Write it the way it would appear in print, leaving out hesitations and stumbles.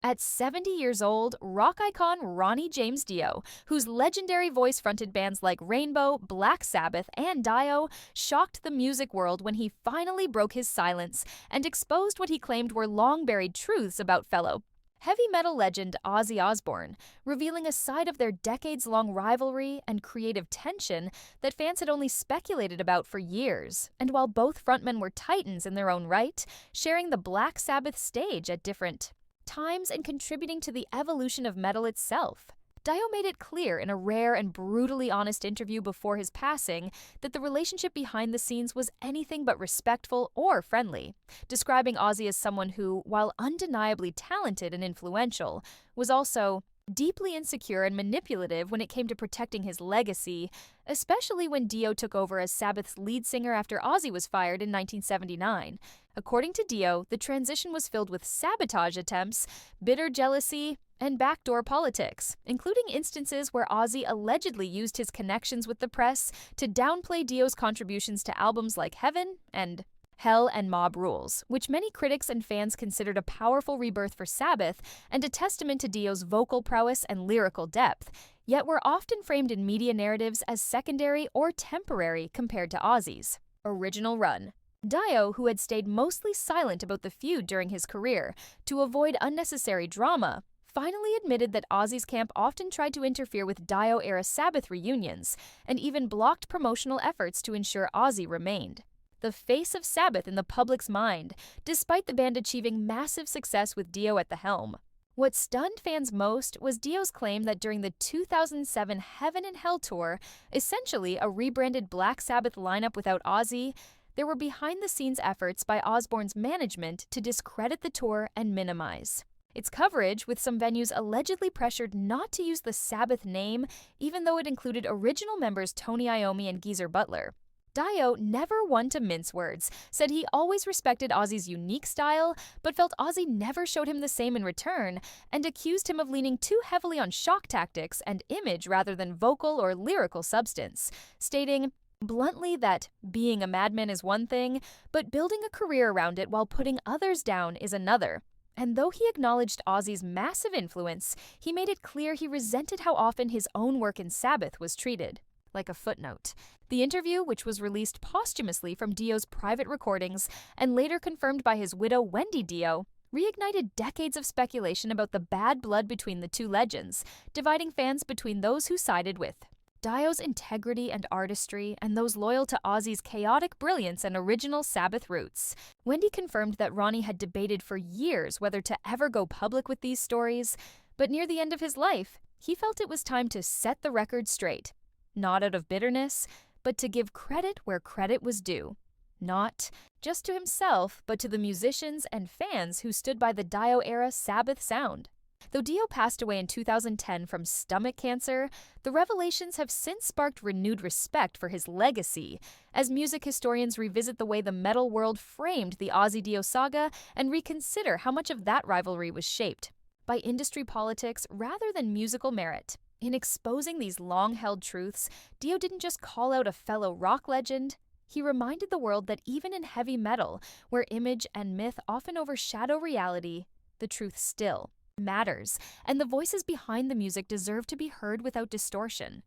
At 70 years old, rock icon Ronnie James Dio, whose legendary voice fronted bands like Rainbow, Black Sabbath, and Dio, shocked the music world when he finally broke his silence and exposed what he claimed were long-buried truths about fellow heavy metal legend Ozzy Osbourne, revealing a side of their decades-long rivalry and creative tension that fans had only speculated about for years. And while both frontmen were titans in their own right, sharing the Black Sabbath stage at different times and contributing to the evolution of metal itself. Dio made it clear in a rare and brutally honest interview before his passing that the relationship behind the scenes was anything but respectful or friendly, describing Ozzy as someone who, while undeniably talented and influential, was also deeply insecure and manipulative when it came to protecting his legacy, especially when Dio took over as Sabbath's lead singer after Ozzy was fired in 1979. According to Dio, the transition was filled with sabotage attempts, bitter jealousy, and backdoor politics, including instances where Ozzy allegedly used his connections with the press to downplay Dio's contributions to albums like Heaven and Hell and Mob Rules, which many critics and fans considered a powerful rebirth for Sabbath and a testament to Dio's vocal prowess and lyrical depth, yet were often framed in media narratives as secondary or temporary compared to Ozzy's original run. Dio, who had stayed mostly silent about the feud during his career to avoid unnecessary drama, finally admitted that Ozzy's camp often tried to interfere with Dio-era Sabbath reunions and even blocked promotional efforts to ensure Ozzy remained the face of Sabbath in the public's mind, despite the band achieving massive success with Dio at the helm. What stunned fans most was Dio's claim that during the 2007 Heaven and Hell tour, essentially a rebranded Black Sabbath lineup without Ozzy, there were behind-the-scenes efforts by Osbourne's management to discredit the tour and minimize its coverage, with some venues allegedly pressured not to use the Sabbath name, even though it included original members Tony Iommi and Geezer Butler. Dio, never one to mince words, said he always respected Ozzy's unique style, but felt Ozzy never showed him the same in return, and accused him of leaning too heavily on shock tactics and image rather than vocal or lyrical substance, stating bluntly that being a madman is one thing, but building a career around it while putting others down is another. And though he acknowledged Ozzy's massive influence, he made it clear he resented how often his own work in Sabbath was treated like a footnote. The interview, which was released posthumously from Dio's private recordings and later confirmed by his widow Wendy Dio, reignited decades of speculation about the bad blood between the two legends, dividing fans between those who sided with Dio's integrity and artistry and those loyal to Ozzy's chaotic brilliance and original Sabbath roots. Wendy confirmed that Ronnie had debated for years whether to ever go public with these stories, but near the end of his life, he felt it was time to set the record straight. Not out of bitterness, but to give credit where credit was due. Not just to himself, but to the musicians and fans who stood by the Dio-era Sabbath sound. Though Dio passed away in 2010 from stomach cancer, the revelations have since sparked renewed respect for his legacy, as music historians revisit the way the metal world framed the Ozzy-Dio saga and reconsider how much of that rivalry was shaped by industry politics rather than musical merit. In exposing these long-held truths, Dio didn't just call out a fellow rock legend, he reminded the world that even in heavy metal, where image and myth often overshadow reality, the truth still matters, and the voices behind the music deserve to be heard without distortion.